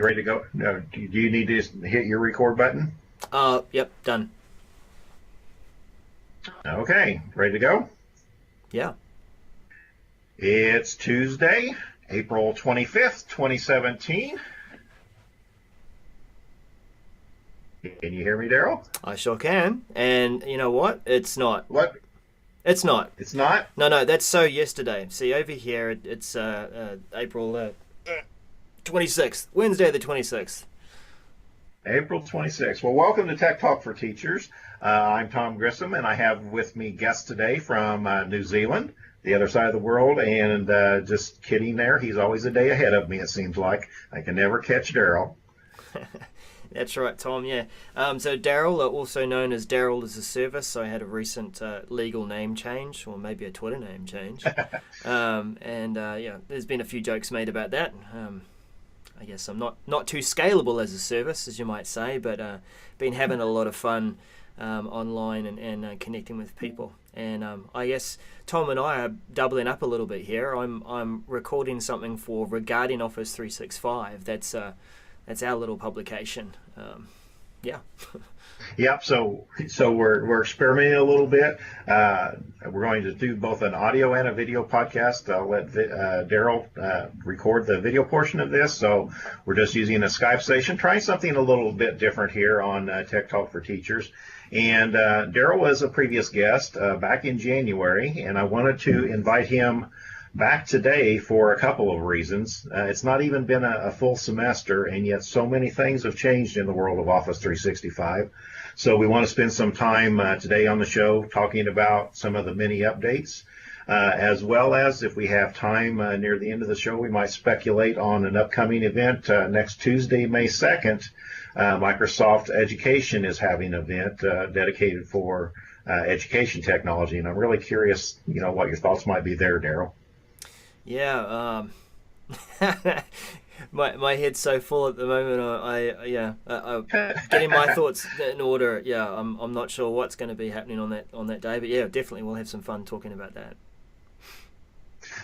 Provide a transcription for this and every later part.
You ready to go? No, do you need to just hit your record button? Yep, done. Okay, ready to go? Yeah. It's Tuesday, April 25th, 2017. Can you hear me, Daryl? I sure can. And you know what? It's not. What? It's not. It's not? No, that's so yesterday. See, over here, it's April 26th. Wednesday the 26th. April 26th. Well, welcome to Tech Talk for Teachers. I'm Tom Grissom, and I have with me guests today from New Zealand, the other side of the world, and just kidding there, he's always a day ahead of me, it seems like. I can never catch Daryl. That's right, Tom, yeah. So Daryl, also known as Daryl as a Service, so I had a recent legal name change, or maybe a Twitter name change. Yeah, there's been a few jokes made about that. I guess I'm not too scalable as a service, as you might say, but been having a lot of fun online and connecting with people. And I guess Tom and I are doubling up a little bit here. I'm recording something for regarding Office 365. That's our little publication. Yeah. Yep. So we're experimenting a little bit. We're going to do both an audio and a video podcast. I'll let Daryl record the video portion of this. So we're just using a Skype station, trying something a little bit different here on Tech Talk for Teachers. And Daryl was a previous guest back in January, and I wanted to invite him back today for a couple of reasons. It's not even been a full semester, and yet so many things have changed in the world of Office 365. So we want to spend some time today on the show talking about some of the many updates, as well as, if we have time near the end of the show, we might speculate on an upcoming event next Tuesday, May 2nd. Microsoft Education is having an event dedicated for education technology, and I'm really curious, what your thoughts might be there, Daryl. Yeah, my head's so full at the moment. I'm getting my thoughts in order. Yeah, I'm not sure what's going to be happening on that day, but yeah, definitely we'll have some fun talking about that.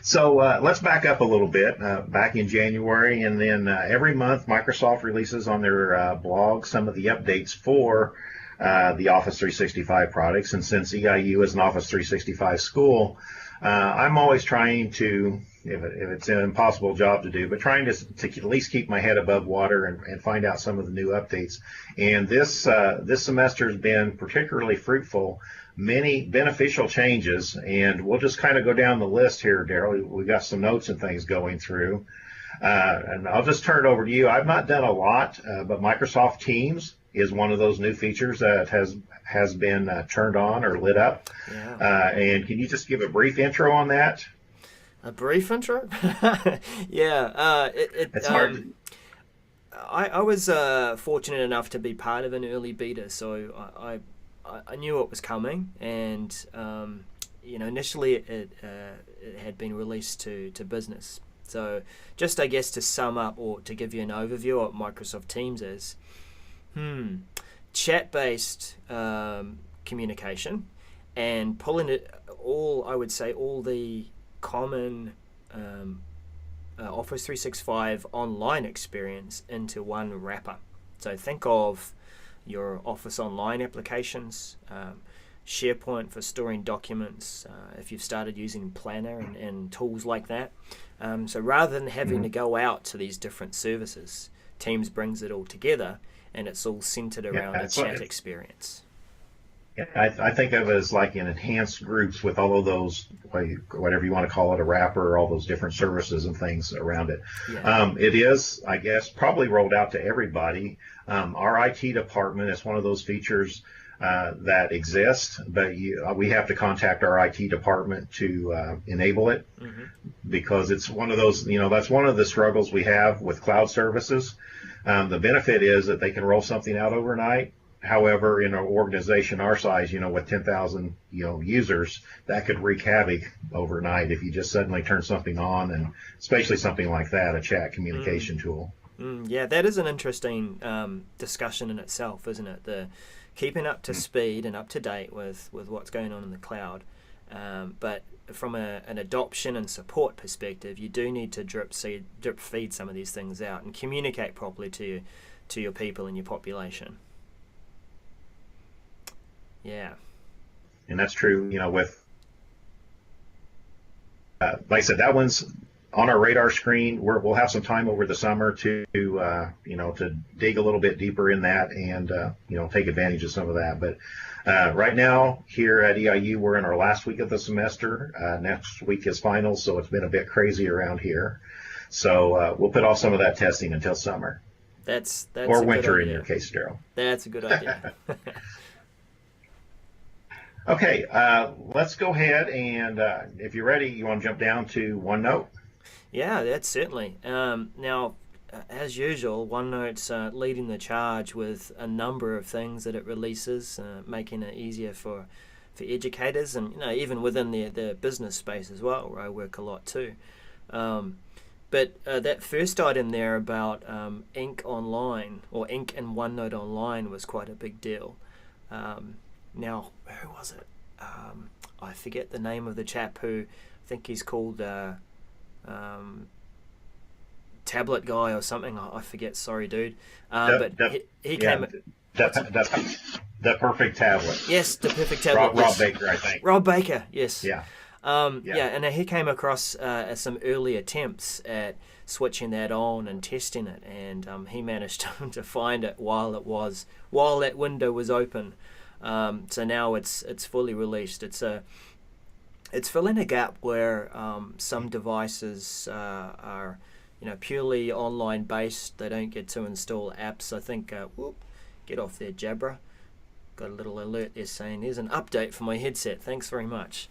So let's back up a little bit. Back in January, and then every month Microsoft releases on their blog some of the updates for the Office 365 products. And since EIU is an Office 365 school, I'm always trying to, if it's an impossible job to do, but trying to at least keep my head above water and find out some of the new updates. And this semester has been particularly fruitful. Many beneficial changes, and we'll just kind of go down the list here, Daryl. We got some notes and things going through. And I'll just turn it over to you. I've not done a lot, but Microsoft Teams is one of those new features that has been turned on or lit up. Yeah. And can you just give a brief intro on that? A brief intro? Yeah. It's hard. I was fortunate enough to be part of an early beta, so I knew it was coming, and initially it had been released to business. So just, I guess, to sum up or to give you an overview of what Microsoft Teams is. Chat-based communication, and pulling it all, I would say, all the common Office 365 online experience into one wrapper. So think of your Office Online applications, SharePoint for storing documents, if you've started using Planner and tools like that. So rather than having to go out to these different services, Teams brings it all together, and it's all centered around a chat experience. Yeah, I think of it as like in enhanced groups with all of those, whatever you want to call it, a wrapper, all those different services and things around it. Yeah. It is, I guess, probably rolled out to everybody. Our IT department is one of those features that exist, but we have to contact our IT department to enable it, because it's one of those, that's one of the struggles we have with cloud services. The benefit is that they can roll something out overnight. However, in an organization our size, with 10,000 users, that could wreak havoc overnight if you just suddenly turn something on, and especially something like that, a chat communication tool. Yeah, that is an interesting discussion in itself, isn't it? The keeping up to speed and up to date with what's going on in the cloud. But from an adoption and support perspective, you do need to drip feed some of these things out and communicate properly to your people and your population. Yeah. And that's true, with, like I said, that one's on our radar screen. We'll have some time over the summer to dig a little bit deeper in that and, take advantage of some of that. But right now here at EIU, we're in our last week of the semester. Next week is finals, so it's been a bit crazy around here. So we'll put off some of that testing until summer. That's or winter in your case, Daryl. That's a good idea. Okay, let's go ahead and if you're ready, you want to jump down to OneNote? Yeah, that's certainly. Now, as usual, OneNote's leading the charge with a number of things that it releases, making it easier for educators and even within the business space as well, where I work a lot too. But that first item there about Ink Online, or Ink and OneNote Online, was quite a big deal. Now, who was it? I forget the name of the chap who, I think he's called Tablet Guy or something. I forget, sorry dude. But he came... The perfect tablet. Yes, the perfect tablet. Rob Baker, I think. Rob Baker, yes. Yeah. And he came across some early attempts at switching that on and testing it, and he managed to find it while that window was open. So now it's fully released. It's filling a gap where some devices are purely online based. They don't get to install apps. I think get off there, Jabra. Got a little alert there saying there's an update for my headset. Thanks very much.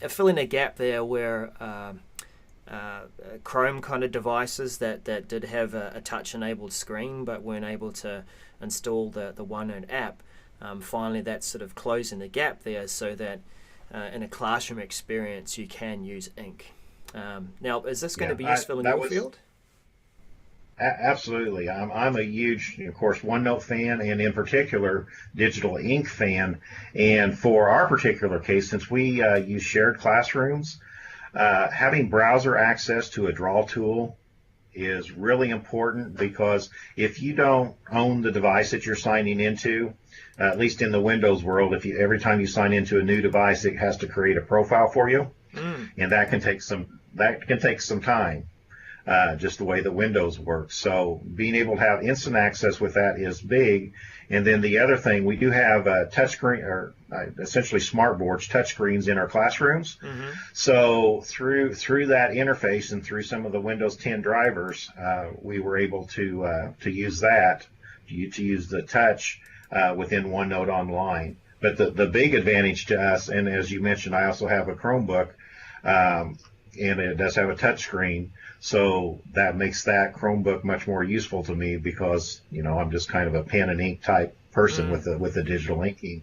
Filling a gap there where Chrome kind of devices that did have a touch enabled screen but weren't able to install the OneNote app. Finally, that's sort of closing the gap there so that in a classroom experience you can use Ink. Now, is this going to be useful in your field? Absolutely. I'm a huge, of course, OneNote fan, and in particular, Digital Ink fan. And for our particular case, since we use shared classrooms, having browser access to a draw tool is really important, because if you don't own the device that you're signing into, at least in the Windows world, every time you sign into a new device, it has to create a profile for you, and that can take some time. Just the way the Windows works. So being able to have instant access with that is big. And then the other thing, we do have touchscreen, or essentially smartboards, touchscreens in our classrooms. Mm-hmm. So through that interface and through some of the Windows 10 drivers, we were able to use that, to use the touch within OneNote Online. But the big advantage to us, and as you mentioned, I also have a Chromebook, and it does have a touchscreen. So that makes that Chromebook much more useful to me, because I'm just kind of a pen and ink type person with the digital inking,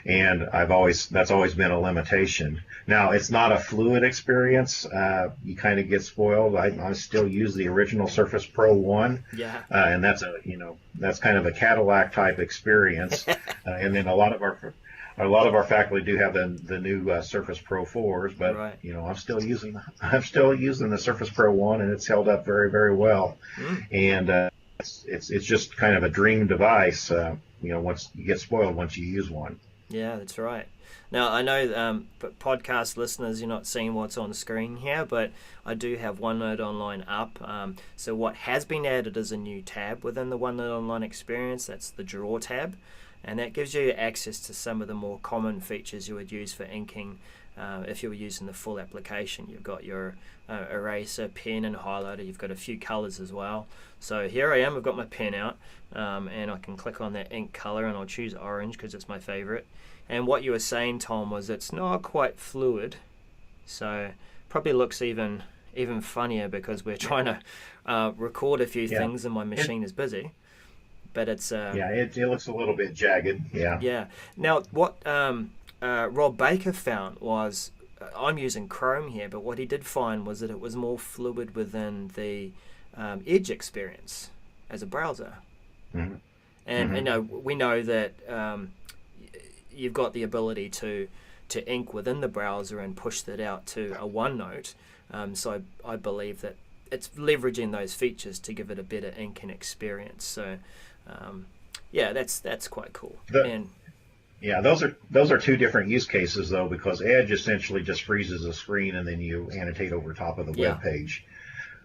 and that's always been a limitation. Now, it's not a fluid experience. You kind of get spoiled. I still use the original Surface Pro 1, and that's that's kind of a Cadillac type experience. And then a lot of our faculty do have the new Surface Pro 4s, but right. I'm still using the Surface Pro 1, and it's held up very, very well. And it's just kind of a dream device. Once you get spoiled once you use one. Yeah, that's right. Now, I know but podcast listeners, you're not seeing what's on the screen here, but I do have OneNote Online up. So what has been added is a new tab within the OneNote Online experience. That's the Draw tab. And that gives you access to some of the more common features you would use for inking if you were using the full application. You've got your eraser, pen, and highlighter. You've got a few colors as well. So here I am. I've got my pen out, and I can click on that ink color, and I'll choose orange because it's my favorite. And what you were saying, Tom, was it's not quite fluid. So probably looks even funnier because we're trying to record a few things and my machine is busy. But it's it looks a little bit jagged. Yeah. Now, what Rob Baker found was, I'm using Chrome here, but what he did find was that it was more fluid within the Edge experience as a browser. Mm-hmm. And we know that you've got the ability to to ink within the browser and push that out to a OneNote. So I believe that it's leveraging those features to give it a better inking experience. So that's quite cool. Yeah, those are two different use cases though, because Edge essentially just freezes the screen and then you annotate over top of the web page.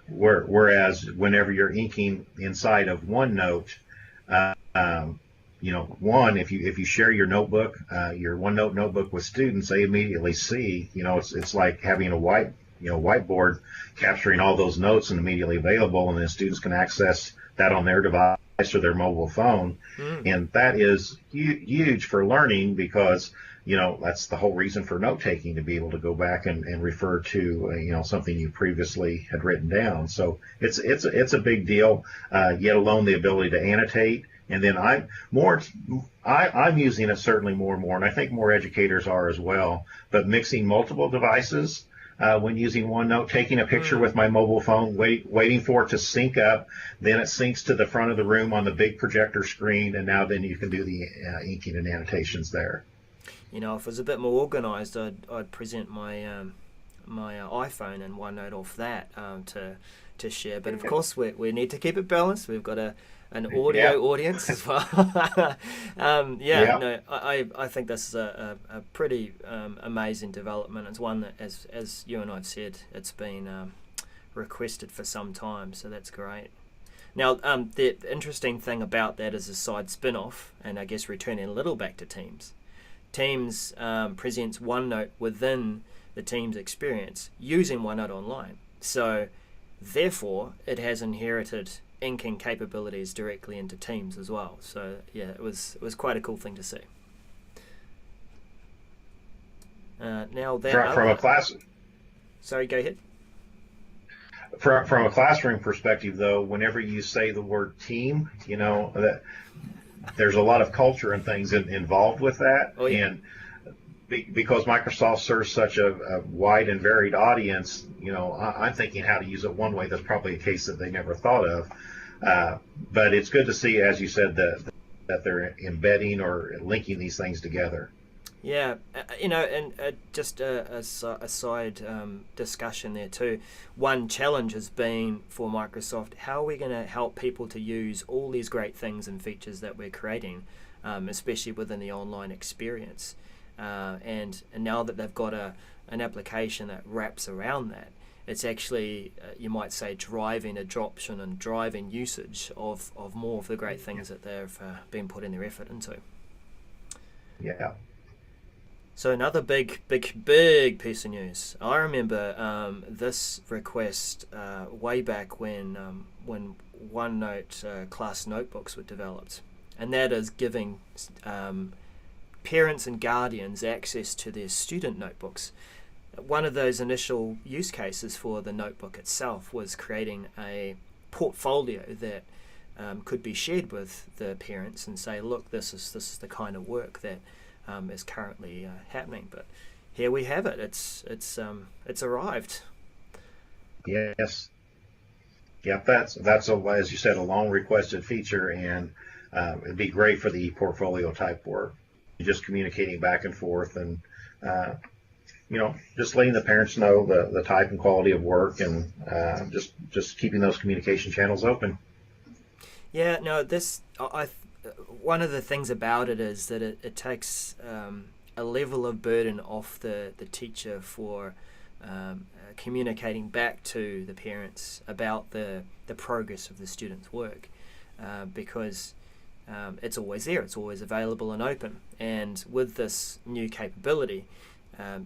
Whereas whenever you're inking inside of OneNote, if you share your notebook, your OneNote notebook with students, they immediately see, it's like having a whiteboard capturing all those notes and immediately available, and then students can access that on their device or their mobile phone. And that is huge for learning, because that's the whole reason for note taking, to be able to go back and refer to something you previously had written down. So it's a big deal, yet alone the ability to annotate. And then I'm using it certainly more and more, and I think more educators are as well, but mixing multiple devices when using OneNote, taking a picture with my mobile phone, waiting for it to sync up, then it syncs to the front of the room on the big projector screen, and now then you can do the inking and annotations there. If it was a bit more organized, I'd present my iPhone and OneNote off that to share. But of course, we need to keep it balanced. We've got an audio audience as well. I think this is a pretty amazing development. It's one that, as you and I've said, it's been requested for some time, so that's great. Now, the interesting thing about that is a side spin-off, and I guess returning a little back to Teams. Teams presents OneNote within the Teams experience using OneNote Online. So, therefore, it has inherited inking capabilities directly into Teams as well. So, it was quite a cool thing to see. Now, from a class. Sorry, go ahead. From a classroom perspective, though, whenever you say the word team, that there's a lot of culture and things involved with that. Oh, yeah. And because Microsoft serves such a wide and varied audience, I'm thinking how to use it one way. That's probably a case that they never thought of. But it's good to see, as you said, that they're embedding or linking these things together. Yeah, and just a side discussion there too. One challenge has been for Microsoft, how are we going to help people to use all these great things and features that we're creating, especially within the online experience. And now that they've got an application that wraps around that, it's actually, you might say, driving adoption and driving usage of more of the great things that they've been putting their effort into. Yeah. So another big piece of news. I remember this request way back when OneNote class notebooks were developed, and that is giving parents and guardians access to their student notebooks. One of those initial use cases for the notebook itself was creating a portfolio that could be shared with the parents and say, look, this is the kind of work that is currently happening. But here we have it. It's arrived. Yes. Yep. That's as you said, a long requested feature, and it'd be great for the portfolio type work. Just communicating back and forth, and just letting the parents know the type and quality of work, and just keeping those communication channels open. Yeah. No. One of the things about it is that it takes a level of burden off the teacher for communicating back to the parents about the progress of the student's work, because it's always there, it's always available and open. And with this new capability,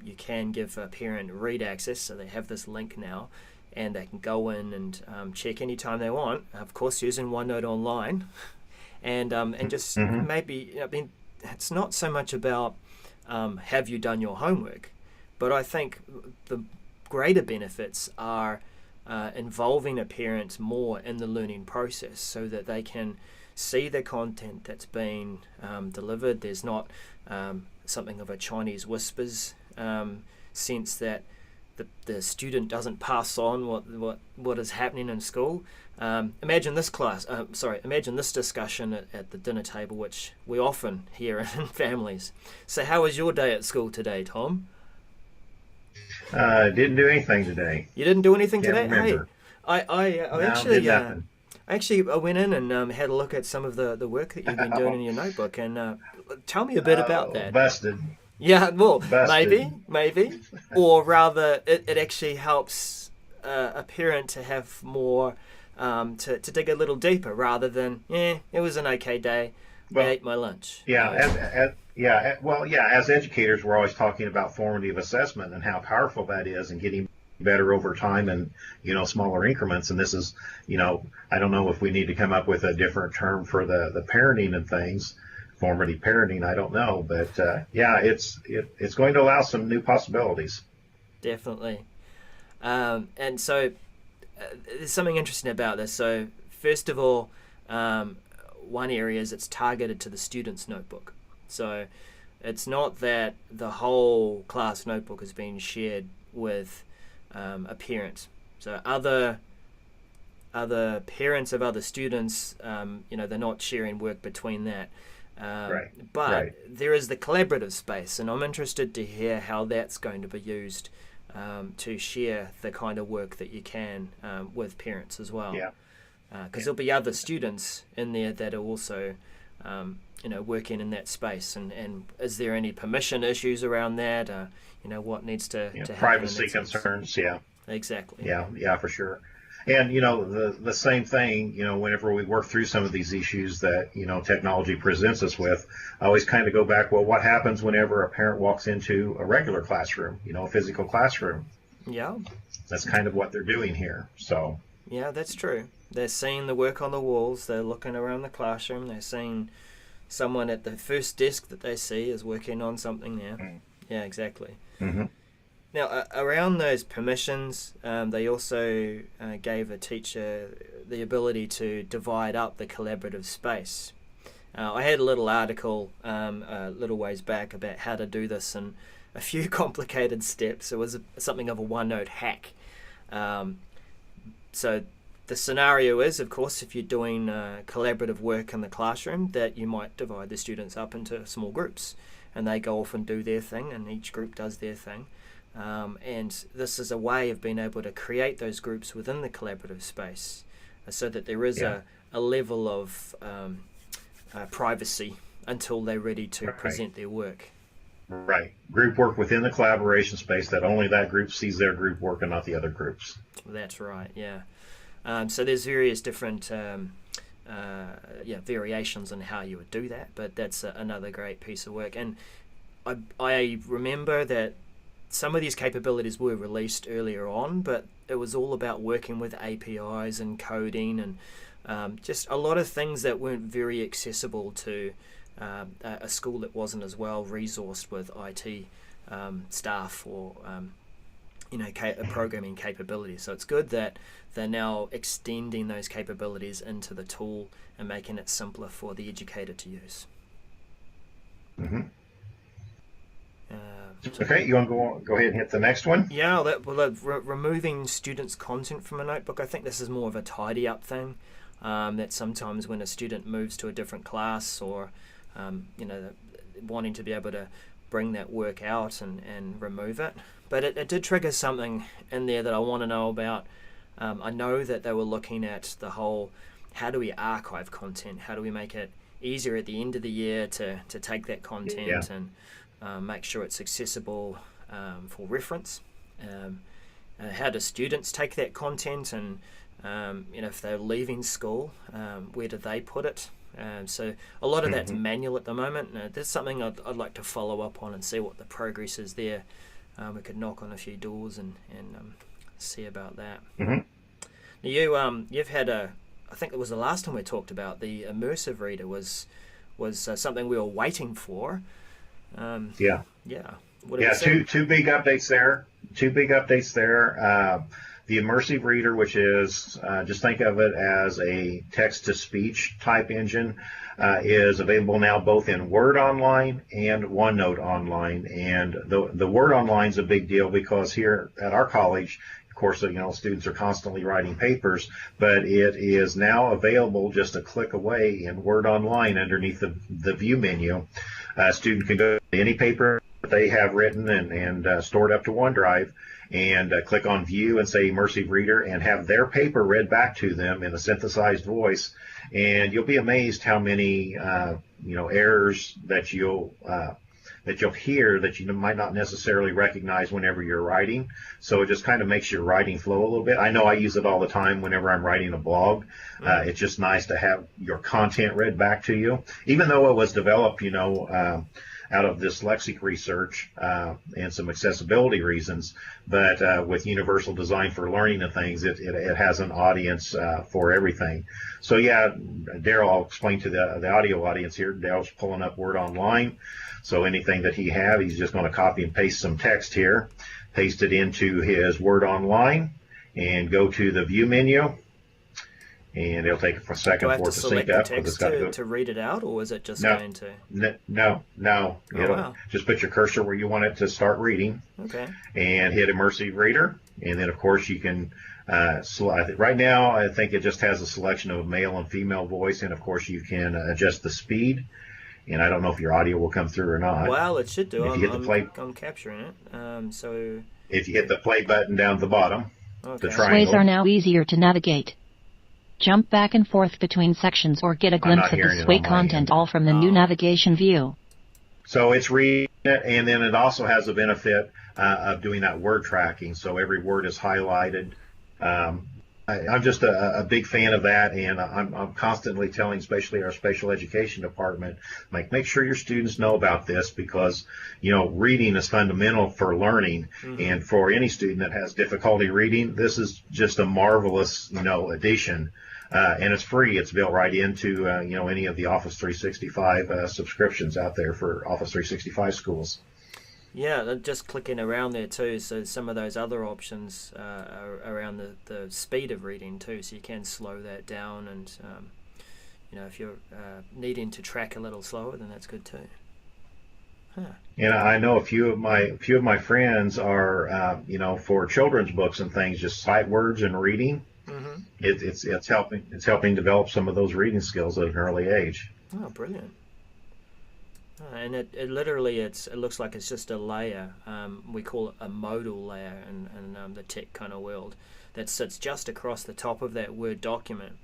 you can give a parent read access, so they have this link now, and they can go in and check anytime they want, of course using OneNote Online. And just maybe, it's not so much about have you done your homework, but I think the greater benefits are involving a parent more in the learning process, so that they can see the content that's been delivered. There's not something of a Chinese whispers sense that the student doesn't pass on what is happening in school. Imagine this imagine this discussion at the dinner table, which we often hear in families. So how was your day at school today, Tom? Didn't do anything today. You didn't do anything Can't today? remember. Hey, I No, actually did nothing. I went in and had a look at some of the work that you've been doing in your notebook, and tell me a bit about that. Busted. Yeah, well, Busted. maybe, or rather, it actually helps a parent to have more, to dig a little deeper, rather than, it was an okay day, I Well, ate my lunch. yeah, as educators, we're always talking about formative assessment and how powerful that is and getting better over time and, smaller increments. And this is, I don't know if we need to come up with a different term for the parenting and things, formative parenting, I don't know. But, it's going to allow some new possibilities. Definitely. And so there's something interesting about this. So first of all, one area is it's targeted to the student's notebook. So it's not that the whole class notebook is being shared with a parent. So other parents of other students, they're not sharing work between that. Right. But Right. there is the collaborative space, and I'm interested to hear how that's going to be used to share the kind of work that you can with parents as well. Yeah. Because there'll be other students in there that are also, working in that space. And is there any permission issues around that? What needs to happen? Privacy in that sense? concerns. Yeah. Exactly. Yeah, for sure. And, the same thing, whenever we work through some of these issues that, technology presents us with, I always kind of go back, well, what happens whenever a parent walks into a regular classroom, a physical classroom? Yeah. That's kind of what they're doing here. So. Yeah, that's true. They're seeing the work on the walls. They're looking around the classroom. They're seeing someone at the first desk that they see is working on something there. Yeah, exactly. Mm-hmm. Now, around those permissions, they also gave a teacher the ability to divide up the collaborative space. I had a little article a little ways back about how to do this and a few complicated steps. It was something of a OneNote hack. So the scenario is, of course, if you're doing collaborative work in the classroom, that you might divide the students up into small groups, and they go off and do their thing, and each group does their thing. And this is a way of being able to create those groups within the collaborative space so that there is a level of privacy until they're ready to present their work. Right. Group work within the collaboration space that only that group sees their group work and not the other groups. That's right, yeah. So there's various different variations on how you would do that, but that's another great piece of work. And I remember that some of these capabilities were released earlier on, but it was all about working with APIs and coding and just a lot of things that weren't very accessible to a school that wasn't as well resourced with IT staff or programming capabilities. So it's good that they're now extending those capabilities into the tool and making it simpler for the educator to use. Mm-hmm. Okay, you want to go ahead and hit the next one? Yeah, removing students' content from a notebook. I think this is more of a tidy up thing. That sometimes when a student moves to a different class or wanting to be able to bring that work out and remove it. But it did trigger something in there that I want to know about. I know that they were looking at the whole, how do we archive content? How do we make it easier at the end of the year to take that content and make sure it's accessible for reference? How do students take that content and if they're leaving school, where do they put it? So a lot of that's manual at the moment. There's something I'd like to follow up on and see what the progress is there. We could knock on a few doors and see about that. Mm-hmm. Now you've had I think it was the last time we talked about the Immersive reader was something we were waiting for. Yeah. What two big updates there. the Immersive Reader, which is, just think of it as a text-to-speech type engine, is available now both in Word Online and OneNote Online. And the Word Online is a big deal because here at our college, of course, students are constantly writing papers, but it is now available just a click away in Word Online underneath the View menu. A student can go to any paper that they have written and stored up to OneDrive, and click on View and say Immersive Reader and have their paper read back to them in a synthesized voice. And you'll be amazed how many errors that you'll hear that you might not necessarily recognize whenever you're writing. So it just kind of makes your writing flow a little bit. I know I use it all the time whenever I'm writing a blog. It's just nice to have your content read back to you, even though it was developed, out of dyslexic research and some accessibility reasons. But with universal design for learning and things, it has an audience for everything. So yeah, Daryl, I'll explain to the audio audience here. Daryl's pulling up Word Online. So anything that he's just going to copy and paste some text here, paste it into his Word Online, and go to the View menu. And it'll take a second for it to sync up. Do I have to select the text to read it out, or is it just going to? No. Oh, wow. Just put your cursor where you want it to start reading. Okay. And hit Immersive Reader. And then, of course, you can, right now, I think it just has a selection of male and female voice. And, of course, you can adjust the speed. And I don't know if your audio will come through or not. Well, it should do. I'm capturing it. So if you hit the play button down at the bottom, the triangle. Sways are now easier to navigate. Jump back and forth between sections or get a glimpse of the sway content all from the new navigation view. So it's reading it, and then it also has the benefit of doing that word tracking. So every word is highlighted. I'm just a big fan of that, and I'm constantly telling, especially our special education department, make sure your students know about this, because reading is fundamental for learning. Mm-hmm. And for any student that has difficulty reading, this is just a marvelous addition. And it's free. It's built right into any of the Office 365 subscriptions out there for Office 365 schools. Yeah, just clicking around there too. So some of those other options are around the speed of reading too. So you can slow that down, and if you're needing to track a little slower, then that's good too. Huh. And I know a few of my friends are for children's books and things, just sight words and reading. Mm-hmm. It's helping develop some of those reading skills at an early age. Oh, brilliant. And it literally it looks like it's just a layer. We call it a modal layer in the tech kind of world that sits just across the top of that Word document.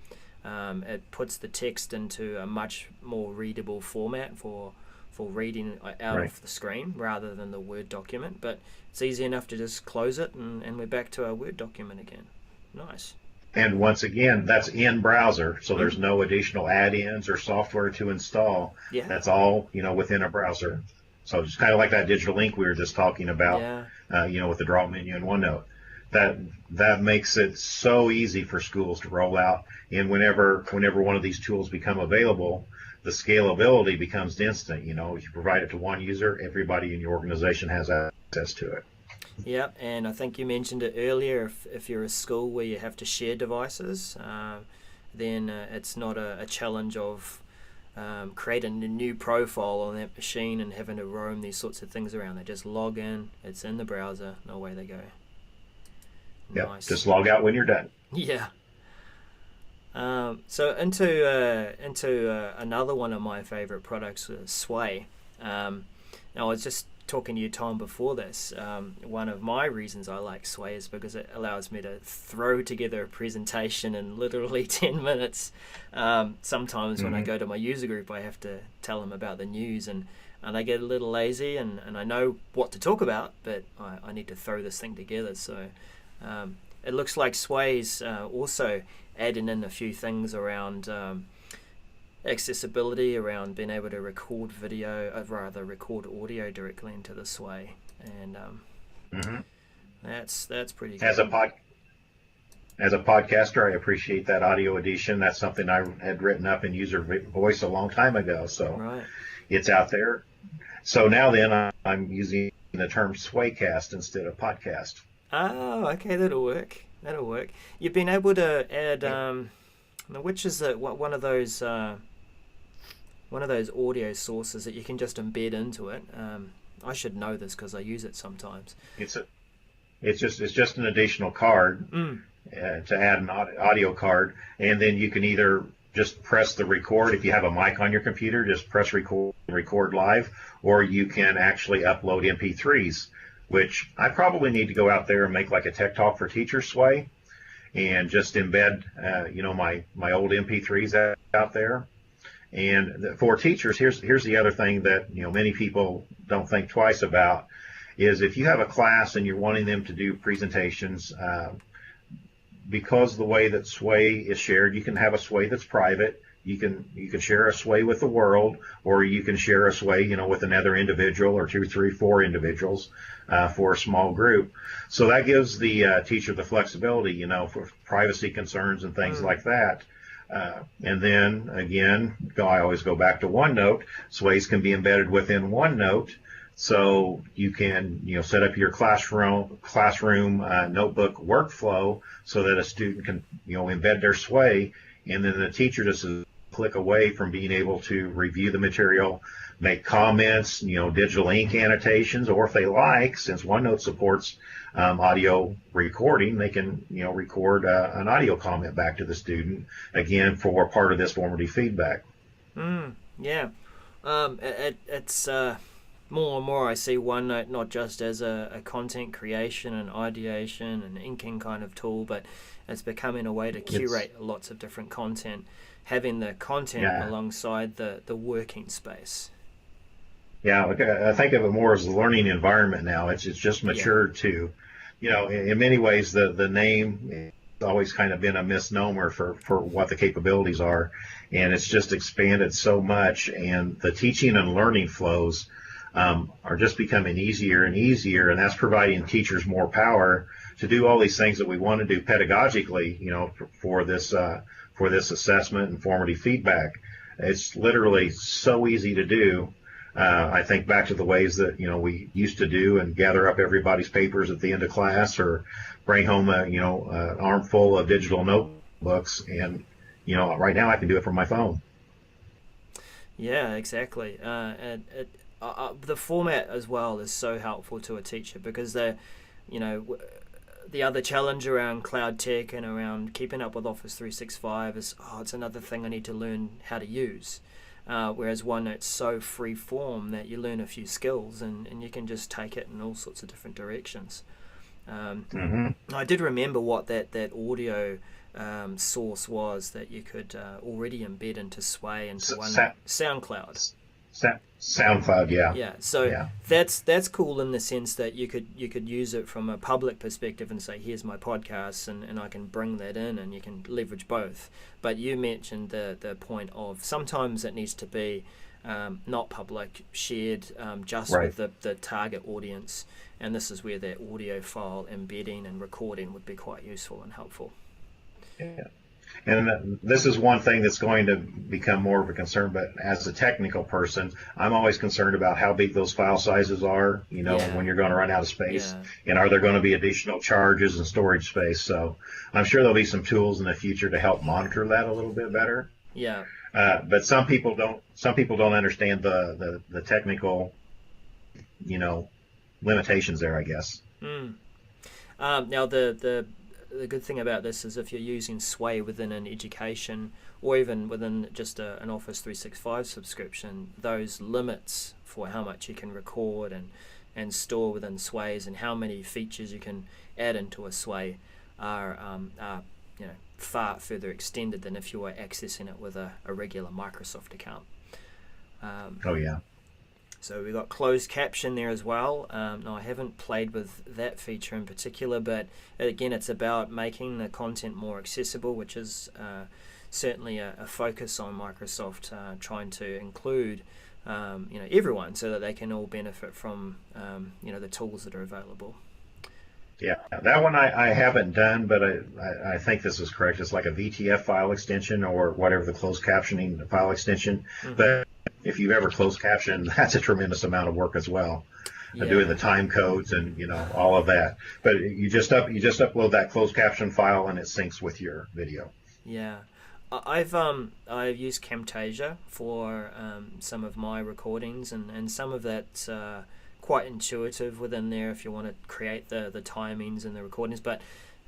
It puts the text into a much more readable format for reading out of the screen rather than the Word document. But it's easy enough to just close it and we're back to our Word document again. Nice. And once again, that's in browser, so there's no additional add-ins or software to install. Yeah. That's all, within a browser. So it's kind of like that digital ink we were just talking about, with the draw menu and OneNote. That makes it so easy for schools to roll out. And whenever one of these tools become available, the scalability becomes instant. If you provide it to one user, everybody in your organization has access to it. Yep, and I think you mentioned it earlier, if you're a school where you have to share devices, then it's not a challenge of creating a new profile on that machine and having to roam these sorts of things around. They just log in, it's in the browser, and away they go. Yep, Nice. Just log out when you're done. Yeah. So into another one of my favorite products, Sway. Now I was just talking to you, Tom, before this. One of my reasons I like Sway is because it allows me to throw together a presentation in literally 10 minutes. Sometimes when I go to my user group, I have to tell them about the news, and they get a little lazy, and I know what to talk about, but I need to throw this thing together. So it looks like Sway's also adding in a few things around accessibility, around being able to record record audio directly into the Sway, and that's pretty good. As a podcaster, I appreciate that audio edition. That's something I had written up in user voice a long time ago, so it's out there. So now then, I'm using the term Swaycast instead of podcast. Oh, okay, that'll work. that'll work. You've been able to add, which is one of those audio sources that you can just embed into it. I should know this because I use it sometimes. It's just an additional card to add an audio card, and then you can either just press the record. If you have a mic on your computer, just press record live, or you can actually upload MP3s, which I probably need to go out there and make like a Tech Talk for Teachers sway and just embed, my old MP3s out there. And for teachers, here's the other thing that, many people don't think twice about is if you have a class and you're wanting them to do presentations, because of the way that sway is shared, you can have a sway that's private. You can share a sway with the world, or you can share a sway, with another individual or 2, 3, 4 individuals for a small group. So that gives the teacher the flexibility, for privacy concerns and things like that. And then again, I always go back to OneNote. Sways can be embedded within OneNote. So you can, set up your classroom notebook workflow so that a student can, embed their sway, and then the teacher just is a click away from being able to review the material, make comments, digital ink annotations, or if they like, since OneNote supports audio recording, they can, record an audio comment back to the student, again, for part of this formative feedback. Yeah. It's more and more I see OneNote not just as a content creation and ideation and inking kind of tool, but it's becoming a way to curate lots of different content, having the content alongside the working space. Yeah, I think of it more as a learning environment now. It's just matured to, in many ways the name has always kind of been a misnomer for what the capabilities are, and it's just expanded so much, and the teaching and learning flows are just becoming easier and easier, and that's providing teachers more power to do all these things that we want to do pedagogically, for this assessment and formative feedback. It's literally so easy to do. I think back to the ways that, we used to do and gather up everybody's papers at the end of class, or bring home an armful of digital notebooks, and, right now I can do it from my phone. Yeah, exactly. The format as well is so helpful to a teacher, because the other challenge around cloud tech and around keeping up with Office 365 is, it's another thing I need to learn how to use. Whereas OneNote's so free form that you learn a few skills and you can just take it in all sorts of different directions. I did remember what that audio source was that you could already embed into Sway and OneNote. SoundCloud. SoundCloud, yeah. Yeah, so that's cool in the sense that you could use it from a public perspective and say, here's my podcast, and I can bring that in, and you can leverage both. But you mentioned the point of sometimes it needs to be not public, shared just with the target audience, and this is where that audio file embedding and recording would be quite useful and helpful. Yeah. And this is one thing that's going to become more of a concern, but as a technical person, I'm always concerned about how big those file sizes are, when you're going to run out of space, and are there going to be additional charges and storage space. So I'm sure there'll be some tools in the future to help monitor that a little bit better. Yeah. But some people don't understand the technical, limitations there, I guess. Now the good thing about this is if you're using Sway within an education or even within just an Office 365 subscription, those limits for how much you can record and store within Sways and how many features you can add into a Sway are far further extended than if you were accessing it with a regular Microsoft account. So we've got closed caption there as well. Now I haven't played with that feature in particular, but again, it's about making the content more accessible, which is certainly a focus on Microsoft trying to include everyone so that they can all benefit from the tools that are available. Yeah, that one I haven't done, but I think this is correct. It's like a VTF file extension or whatever the closed captioning file extension. Mm-hmm. But if you've ever closed captioned, that's a tremendous amount of work as well. doing the time codes and all of that. But you just upload that closed caption file and it syncs with your video. Yeah. I've used Camtasia for some of my recordings, and some of that's quite intuitive within there if you want to create the timings and the recordings. But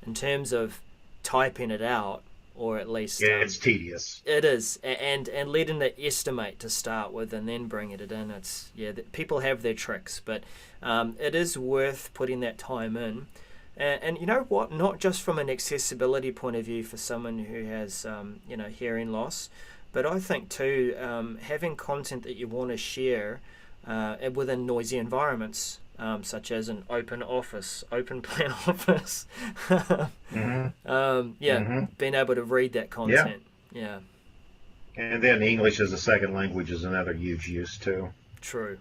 in terms of typing it out, or at least it's tedious. It is, and letting it estimate to start with and then bringing it in. It's people have their tricks, but it is worth putting that time in. And you know what? Not just from an accessibility point of view for someone who has hearing loss, but I think too having content that you want to share within noisy environments, such as an open plan office. Being able to read that content. Yeah. And then English as a second language is another huge use too. True.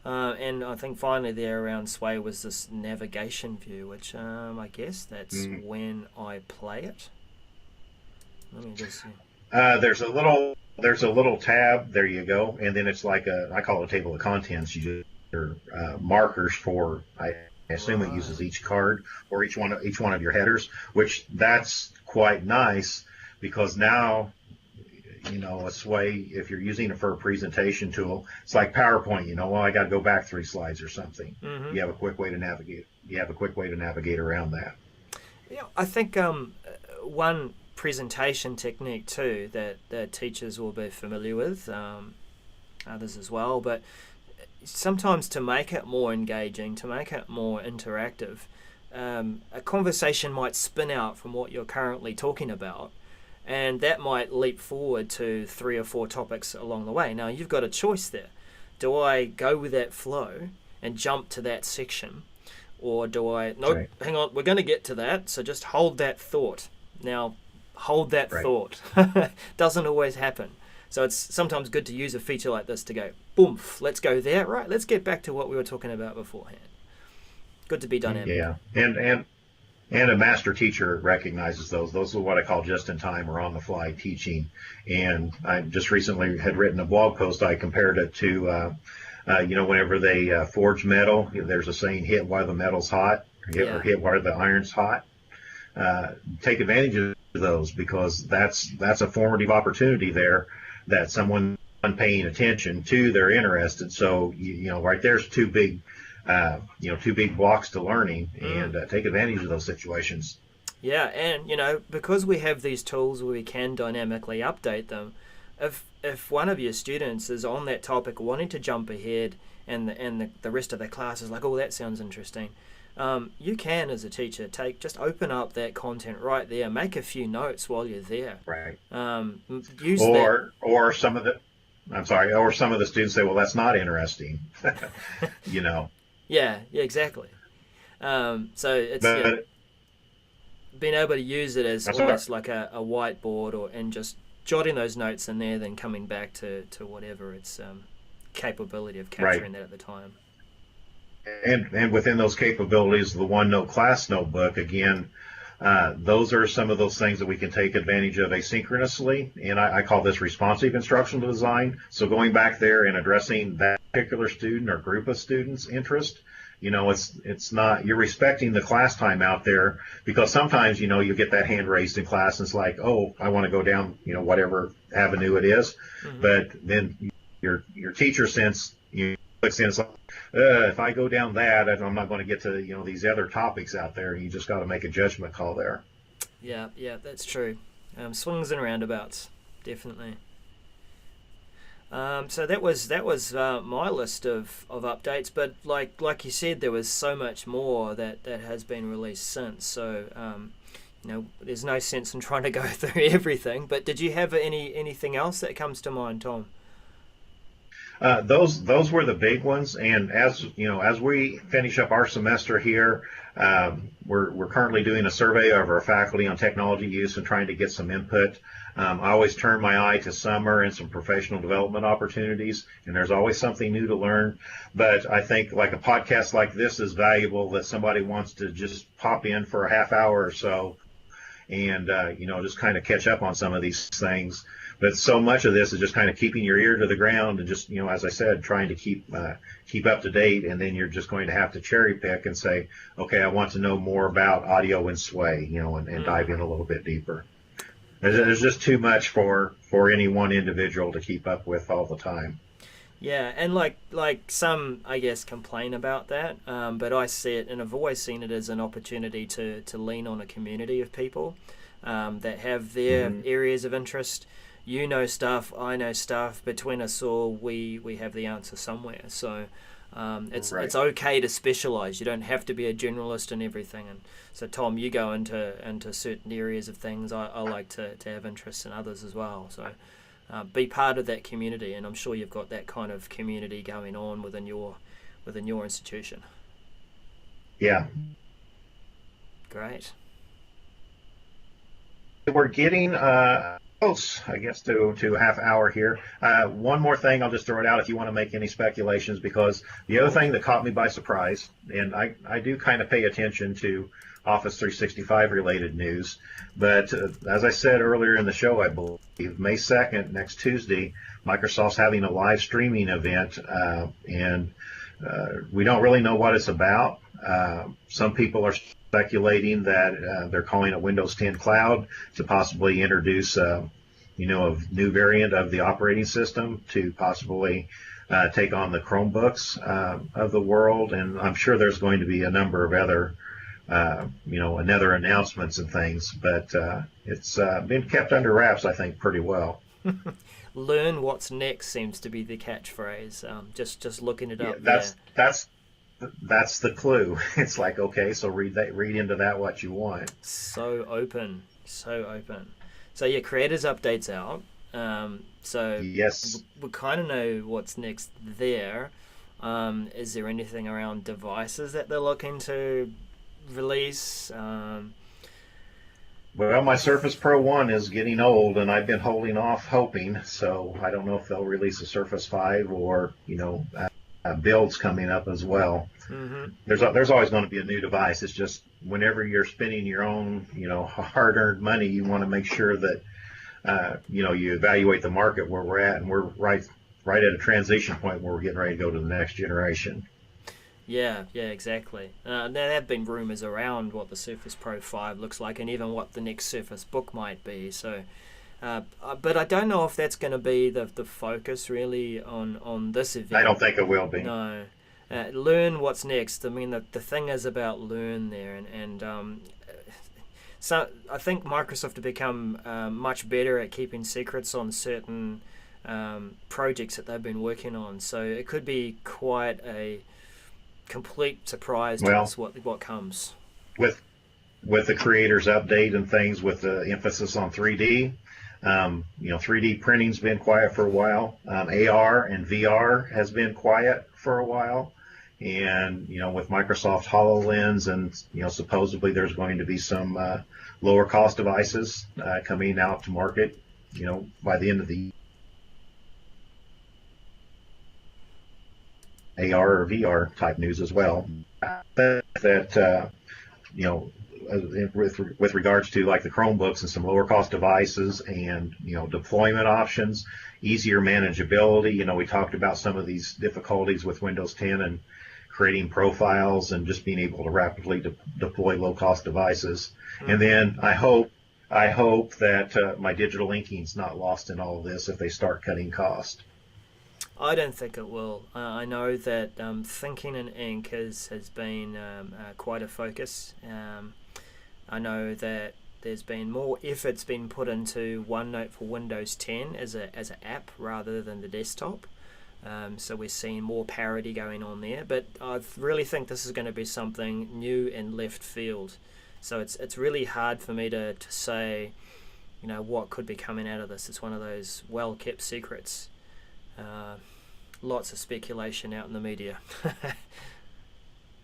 And I think finally there around Sway was this navigation view, which I guess that's when I play it. Let me just see. There's a little tab. There you go. And then it's like I call it a table of contents. You just markers for, I assume it uses each card or each one of your headers, which that's quite nice because now, a Sway, if you're using it for a presentation tool, it's like PowerPoint, I got to go back 3 slides or something. You have a quick way to navigate around that. Yeah, I think one presentation technique too that teachers will be familiar with, others as well, but sometimes to make it more engaging, to make it more interactive, a conversation might spin out from what you're currently talking about, and that might leap forward to 3 or 4 topics along the way. Now, you've got a choice there. Do I go with that flow and jump to that section? Or do I... Nope, right. Hang on, we're going to get to that, so just hold that thought. Now, hold that thought. Doesn't always happen. So it's sometimes good to use a feature like this to go, boom, let's go there. Right, let's get back to what we were talking about beforehand. Good to be dynamic. Yeah, and a master teacher recognizes those. Those are what I call just-in-time or on-the-fly teaching. And I just recently had written a blog post. I compared it to, whenever they forge metal, there's a saying, hit while the metal's hot, or hit while the iron's hot. Take advantage of those because that's a formative opportunity there that someone paying attention to, they're interested. So, right there's two big blocks to learning, and take advantage of those situations. Yeah, and because we have these tools where we can dynamically update them, if one of your students is on that topic wanting to jump ahead, and the rest of the class is like, oh, that sounds interesting, you can, as a teacher, just open up that content right there, make a few notes while you're there. Right. Or some of the students say, well, that's not interesting. Yeah, exactly. So it's being able to use it as almost like a whiteboard, and just jotting those notes in there, then coming back to whatever its capability of capturing that at the time. And within those capabilities, the OneNote class notebook, again, those are some of those things that we can take advantage of asynchronously, and I call this responsive instructional design. So going back there and addressing that particular student or group of students' interest, it's not, you're respecting the class time out there, because sometimes, you get that hand raised in class and it's like, oh, I want to go down, whatever avenue it is. But then your teacher sense, clicks in, it's like, if I go down that, I'm not going to get to, these other topics out there. You just got to make a judgment call there. Yeah, that's true. Swings and roundabouts, definitely. So that was my list of updates, but like you said, there was so much more that has been released since. So there's no sense in trying to go through everything. But did you have anything else that comes to mind, Tom? Those were the big ones, and as we finish up our semester here, we're currently doing a survey of our faculty on technology use and trying to get some input. I always turn my eye to summer and some professional development opportunities, and there's always something new to learn. But I think like a podcast like this is valuable, that somebody wants to just pop in for a half hour or so and just kind of catch up on some of these things. but so much of this is just kind of keeping your ear to the ground and just, as I said, trying to keep up to date. And then you're just going to have to cherry pick and say, okay, I want to know more about audio and sway, and dive in a little bit deeper. There's just too much for any one individual to keep up with all the time. Yeah, and like some, I guess, complain about that, but I see it, and I've always seen it as an opportunity to lean on a community of people that have their areas of interest. You know stuff, I know stuff. Between us all, we have the answer somewhere. So it's okay to specialize. You don't have to be a generalist in everything. And so, Tom, you go into certain areas of things. I like to have interests in others as well. So be part of that community, and I'm sure you've got that kind of community going on within your institution. Yeah. Great. We're getting close, I guess, to a half hour here. One more thing, I'll just throw it out if you want to make any speculations, because the other thing that caught me by surprise, and I do kind of pay attention to Office 365 related news, but as I said earlier in the show, I believe May 2nd, next Tuesday, Microsoft's having a live streaming event, and we don't really know what it's about. Some people are speculating that they're calling it Windows 10 Cloud to possibly introduce a new variant of the operating system to possibly take on the Chromebooks of the world, and I'm sure there's going to be a number of other another announcements and things, but it's been kept under wraps, I think, pretty well. Learn what's next seems to be the catchphrase. Just looking it up. Yeah, that's the clue. It's like, okay, so read into that what you want. So open. So your creators updates out. So yes, we kind of know what's next there. Is there anything around devices that they're looking to release? Well, my Surface Pro 1 is getting old, and I've been holding off hoping, so I don't know if they'll release a Surface 5 or, builds coming up as well. Mm-hmm. There's always going to be a new device. It's just whenever you're spending your own, hard-earned money, you want to make sure that, you evaluate the market where we're at, and we're right at a transition point where we're getting ready to go to the next generation. Yeah, exactly. There have been rumors around what the Surface Pro 5 looks like, and even what the next Surface Book might be. So, but I don't know if that's going to be the focus really on this event. I don't think it will be. No. Learn what's next. I mean, the thing is about learn there, and so I think Microsoft have become much better at keeping secrets on certain projects that they've been working on. So it could be quite a complete surprise to us what comes with the creators update and things, with the emphasis on 3D. 3D printing's been quiet for a while. AR and VR has been quiet for a while, and with Microsoft HoloLens, and supposedly there's going to be some lower cost devices coming out to market by the end of the year. AR or VR type news as well. With regards to like the Chromebooks and some lower cost devices and deployment options, easier manageability. We talked about some of these difficulties with Windows 10 and creating profiles and just being able to rapidly deploy low cost devices. Mm-hmm. And then I hope that my digital inking's not lost in all of this if they start cutting cost. I don't think it will. I know that thinking in ink has been quite a focus. I know that there's been more effort's been put into OneNote for Windows 10 as an app rather than the desktop. So we're seeing more parity going on there. But I really think this is going to be something new and left field. So it's really hard for me to say, what could be coming out of this. It's one of those well-kept secrets. Lots of speculation out in the media.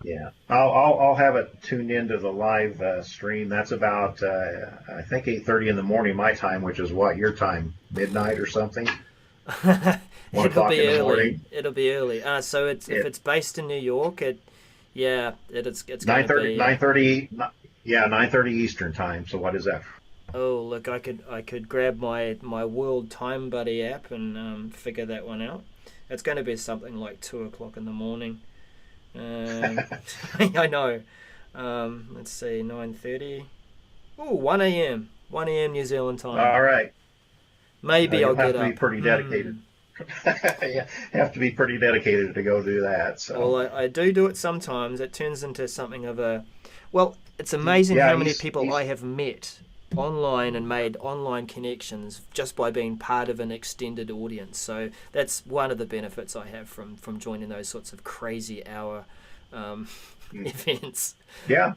Yeah, I'll have it tuned into the live stream. That's about I think 8:30 in the morning my time, which is what your time, midnight or something. It'll be early. It'll be early. So if it's based in New York, it's going to be 9:30. Yeah, 9:30 Eastern time. So what is that? Oh, look, I could grab my World Time Buddy app and figure that one out. It's going to be something like 2 o'clock in the morning. I know. Let's see, 9:30. Oh, 1 a.m. 1 a.m. New Zealand time. All right. Maybe I'll get up. You'll have to be pretty dedicated. You have to be pretty dedicated to go do that. So. Well, I do it sometimes. It turns into something of a... Well, it's amazing how many people I have met online and made online connections just by being part of an extended audience. So that's one of the benefits I have from joining those sorts of crazy hour events. Yeah.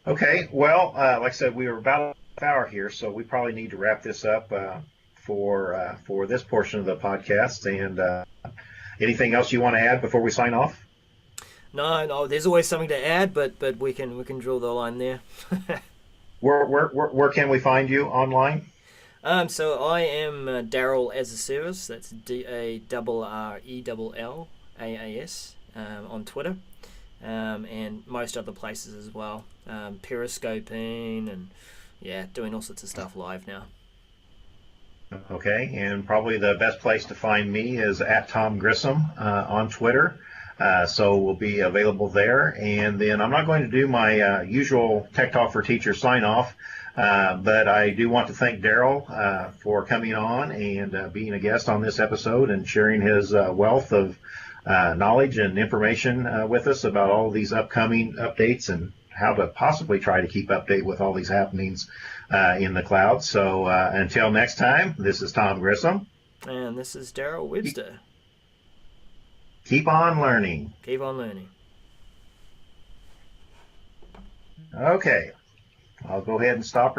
Okay, well, like I said, we were about an hour here, so we probably need to wrap this up for this portion of the podcast. And anything else you want to add before we sign off? No, there's always something to add, but we can draw the line there. Where can we find you online? So I am Daryl as a Service. That's DARRELLAAS on Twitter, and most other places as well. Periscoping and doing all sorts of stuff live now. Okay, and probably the best place to find me is at Tom Grissom on Twitter. So we'll be available there. And then I'm not going to do my usual Tech Talk for Teachers sign off, but I do want to thank Daryl for coming on and being a guest on this episode and sharing his wealth of knowledge and information with us about all of these upcoming updates and how to possibly try to keep update with all these happenings in the cloud. So until next time, this is Tom Grissom. And this is Daryl Webster. Keep on learning. Keep on learning. Okay. I'll go ahead and stop